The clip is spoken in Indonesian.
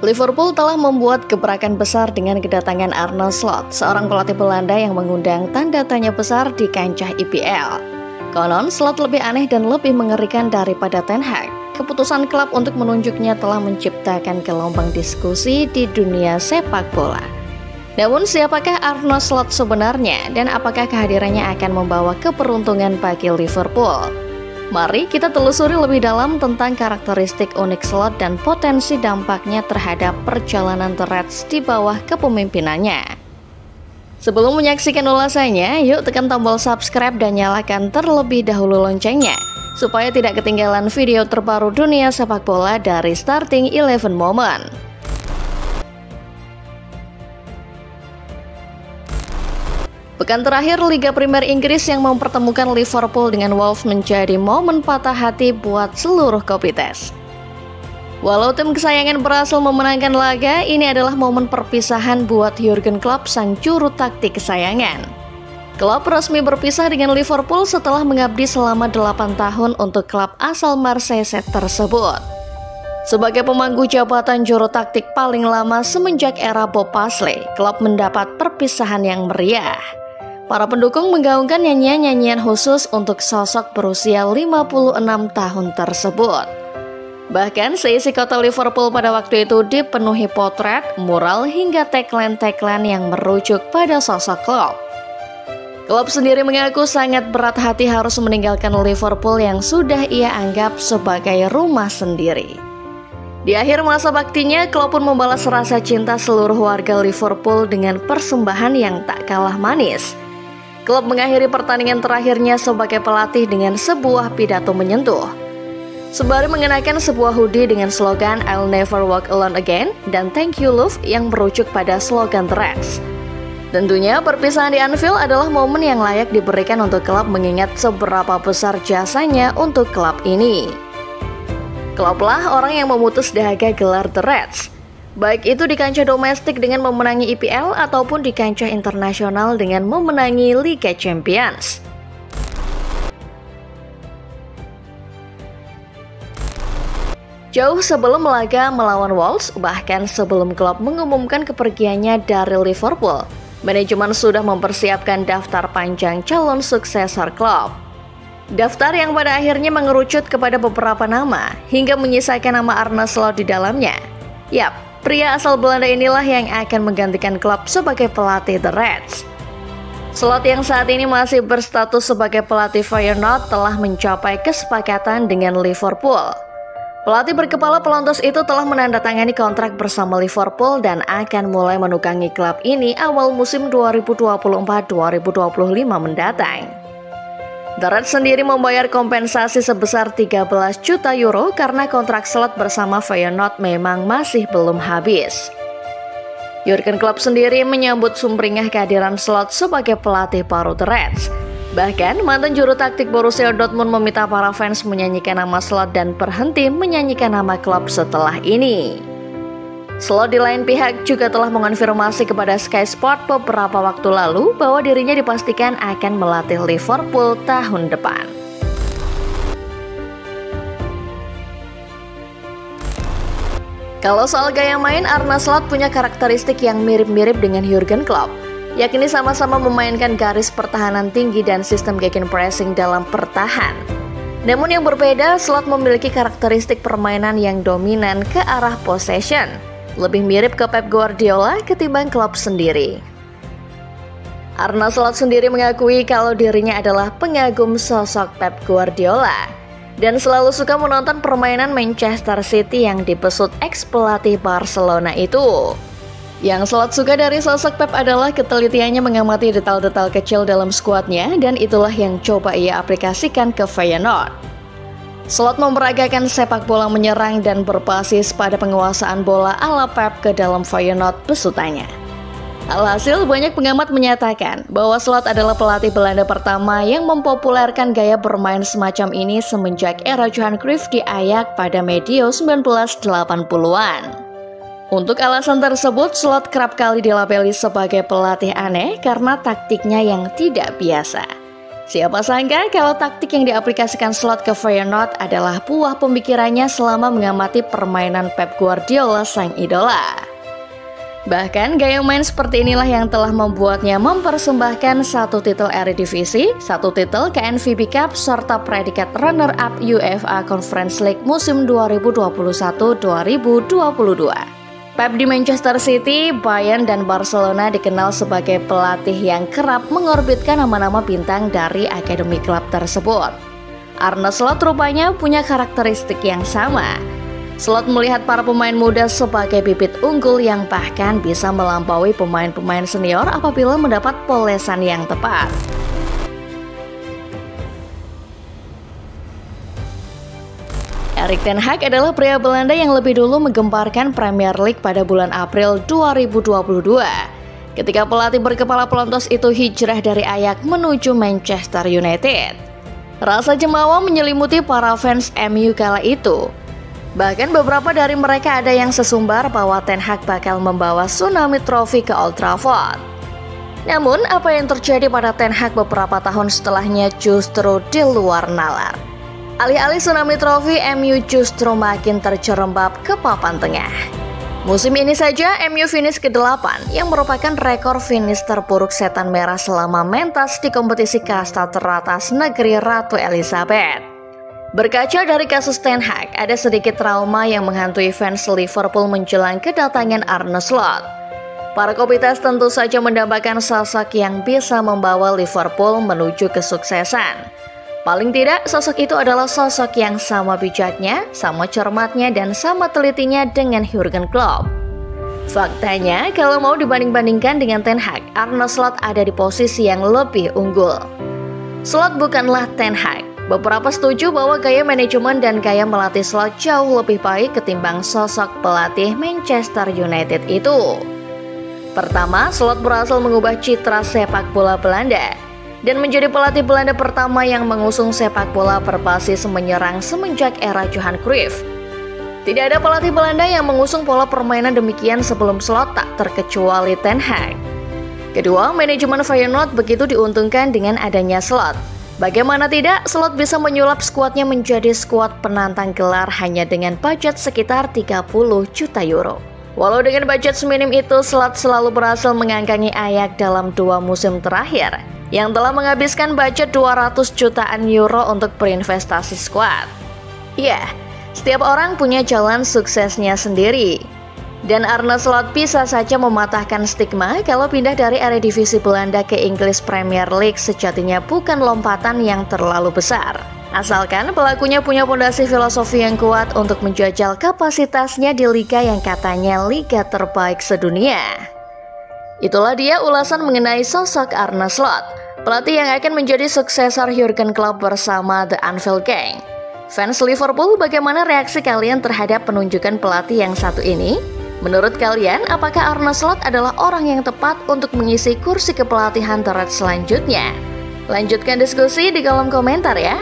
Liverpool telah membuat gebrakan besar dengan kedatangan Arne Slot, seorang pelatih Belanda yang mengundang tanda tanya besar di kancah IPL. Konon, Slot lebih aneh dan lebih mengerikan daripada Ten Hag. Keputusan klub untuk menunjuknya telah menciptakan gelombang diskusi di dunia sepak bola. Namun, siapakah Arne Slot sebenarnya dan apakah kehadirannya akan membawa keberuntungan bagi Liverpool? Mari kita telusuri lebih dalam tentang karakteristik unik Slot dan potensi dampaknya terhadap perjalanan The Reds di bawah kepemimpinannya. Sebelum menyaksikan ulasannya, yuk tekan tombol subscribe dan nyalakan terlebih dahulu loncengnya, supaya tidak ketinggalan video terbaru dunia sepak bola dari Starting 11 Moment. Pekan terakhir, Liga Primer Inggris yang mempertemukan Liverpool dengan Wolves menjadi momen patah hati buat seluruh Kopites. Walau tim kesayangan berhasil memenangkan laga, ini adalah momen perpisahan buat Jurgen Klopp, sang juru taktik kesayangan. Klopp resmi berpisah dengan Liverpool setelah mengabdi selama 8 tahun untuk klub asal Marseille tersebut. Sebagai pemangku jabatan juru taktik paling lama semenjak era Bob Paisley, Klopp mendapat perpisahan yang meriah. Para pendukung menggaungkan nyanyian-nyanyian khusus untuk sosok berusia 56 tahun tersebut. Bahkan seisi kota Liverpool pada waktu itu dipenuhi potret, mural, hingga tagline-tagline yang merujuk pada sosok Klopp. Klopp sendiri mengaku sangat berat hati harus meninggalkan Liverpool yang sudah ia anggap sebagai rumah sendiri. Di akhir masa baktinya, Klopp pun membalas rasa cinta seluruh warga Liverpool dengan persembahan yang tak kalah manis. Klopp mengakhiri pertandingan terakhirnya sebagai pelatih dengan sebuah pidato menyentuh. Sembari mengenakan sebuah hoodie dengan slogan "I'll never walk alone again" dan "Thank you love" yang merujuk pada slogan The Reds. Tentunya perpisahan di Anfield adalah momen yang layak diberikan untuk klub mengingat seberapa besar jasanya untuk klub ini. Klopp lah orang yang memutus dahaga gelar The Reds, baik itu di kancah domestik dengan memenangi IPL ataupun di kancah internasional dengan memenangi Liga Champions. Jauh sebelum laga melawan Wolves, bahkan sebelum Klopp mengumumkan kepergiannya dari Liverpool, manajemen sudah mempersiapkan daftar panjang calon suksesor Klopp. Daftar yang pada akhirnya mengerucut kepada beberapa nama, hingga menyisakan nama Arne Slot di dalamnya. Yap, pria asal Belanda inilah yang akan menggantikan Klopp sebagai pelatih The Reds. Slot yang saat ini masih berstatus sebagai pelatih Feyenoord telah mencapai kesepakatan dengan Liverpool. Pelatih berkepala pelontos itu telah menandatangani kontrak bersama Liverpool dan akan mulai menukangi klub ini awal musim 2024-2025 mendatang. The Reds sendiri membayar kompensasi sebesar 13 juta euro karena kontrak Slot bersama Feyenoord memang masih belum habis. Jurgen Klopp sendiri menyambut sumringah kehadiran Slot sebagai pelatih baru The Reds. Bahkan, mantan juru taktik Borussia Dortmund meminta para fans menyanyikan nama Slot dan berhenti menyanyikan nama klub setelah ini. Slot di lain pihak juga telah mengonfirmasi kepada Sky Sport beberapa waktu lalu bahwa dirinya dipastikan akan melatih Liverpool tahun depan. Kalau soal gaya main, Arne Slot punya karakteristik yang mirip-mirip dengan Jurgen Klopp, yakni sama-sama memainkan garis pertahanan tinggi dan sistem gegenpressing dalam bertahan. Namun yang berbeda, Slot memiliki karakteristik permainan yang dominan ke arah possession, lebih mirip ke Pep Guardiola ketimbang Klopp sendiri. Arne Slot sendiri mengakui kalau dirinya adalah pengagum sosok Pep Guardiola dan selalu suka menonton permainan Manchester City yang dipesut ex-pelatih Barcelona itu. Yang Slot suka dari sosok Pep adalah ketelitiannya mengamati detail-detail kecil dalam skuadnya, dan itulah yang coba ia aplikasikan ke Feyenoord. Slot memperagakan sepak bola menyerang dan berbasis pada penguasaan bola ala Pep ke dalam Feyenoord besutannya. Alhasil, banyak pengamat menyatakan bahwa Slot adalah pelatih Belanda pertama yang mempopulerkan gaya bermain semacam ini semenjak era Johan Cruyff di Ajax pada medio 1980-an. Untuk alasan tersebut, Slot kerap kali dilabeli sebagai pelatih aneh karena taktiknya yang tidak biasa. Siapa sangka kalau taktik yang diaplikasikan Slot ke Feyenoord adalah buah pemikirannya selama mengamati permainan Pep Guardiola sang idola. Bahkan gaya main seperti inilah yang telah membuatnya mempersembahkan 1 titel Eredivisie, 1 titel KNVB Cup, serta predikat runner-up UEFA Conference League musim 2021-2022. Pep di Manchester City, Bayern, dan Barcelona dikenal sebagai pelatih yang kerap mengorbitkan nama-nama bintang dari akademi klub tersebut. Arne Slot rupanya punya karakteristik yang sama. Slot melihat para pemain muda sebagai bibit unggul yang bahkan bisa melampaui pemain-pemain senior apabila mendapat polesan yang tepat. Erik ten Hag adalah pria Belanda yang lebih dulu menggemparkan Premier League pada bulan April 2022. Ketika pelatih berkepala pelontos itu hijrah dari Ajax menuju Manchester United. Rasa jemawa menyelimuti para fans MU kala itu. Bahkan beberapa dari mereka ada yang sesumbar bahwa Ten Hag bakal membawa Tsunami Trophy ke Old Trafford. Namun, apa yang terjadi pada Ten Hag beberapa tahun setelahnya justru di luar nalar. Alih-alih Tsunami Trophy, MU justru makin terjerembab ke papan tengah. Musim ini saja, MU finish ke-8, yang merupakan rekor finish terburuk setan merah selama mentas di kompetisi kasta teratas negeri Ratu Elizabeth. Berkaca dari kasus Ten Hag, ada sedikit trauma yang menghantui fans Liverpool menjelang kedatangan Arne Slot. Para kopitas tentu saja mendambakan sosok yang bisa membawa Liverpool menuju kesuksesan. Paling tidak, sosok itu adalah sosok yang sama bijaknya, sama cermatnya, dan sama telitinya dengan Jurgen Klopp. Faktanya, kalau mau dibanding-bandingkan dengan Ten Hag, Arne Slot ada di posisi yang lebih unggul. Slot bukanlah Ten Hag. Beberapa setuju bahwa gaya manajemen dan gaya melatih Slot jauh lebih baik ketimbang sosok pelatih Manchester United itu. Pertama, Slot berhasil mengubah citra sepak bola Belanda dan menjadi pelatih Belanda pertama yang mengusung sepak bola berbasis menyerang semenjak era Johan Cruyff. Tidak ada pelatih Belanda yang mengusung pola permainan demikian sebelum Slot, tak terkecuali Ten Hag. Kedua, manajemen Feyenoord begitu diuntungkan dengan adanya Slot. Bagaimana tidak, Slot bisa menyulap skuadnya menjadi skuad penantang gelar hanya dengan budget sekitar 30 juta euro. Walau dengan budget seminim itu, Slot selalu berhasil mengangkangi Ajax dalam 2 musim terakhir, yang telah menghabiskan budget 200 jutaan euro untuk berinvestasi skuad. Ya, setiap orang punya jalan suksesnya sendiri. Dan Arne Slot bisa saja mematahkan stigma kalau pindah dari Eredivisie Belanda ke English Premier League sejatinya bukan lompatan yang terlalu besar. Asalkan pelakunya punya fondasi filosofi yang kuat untuk menjajal kapasitasnya di liga yang katanya liga terbaik sedunia. Itulah dia ulasan mengenai sosok Arne Slot, pelatih yang akan menjadi suksesor Jurgen Klopp bersama The Anfield Gang. Fans Liverpool, bagaimana reaksi kalian terhadap penunjukan pelatih yang satu ini? Menurut kalian, apakah Arne Slot adalah orang yang tepat untuk mengisi kursi kepelatihan The Reds selanjutnya? Lanjutkan diskusi di kolom komentar ya.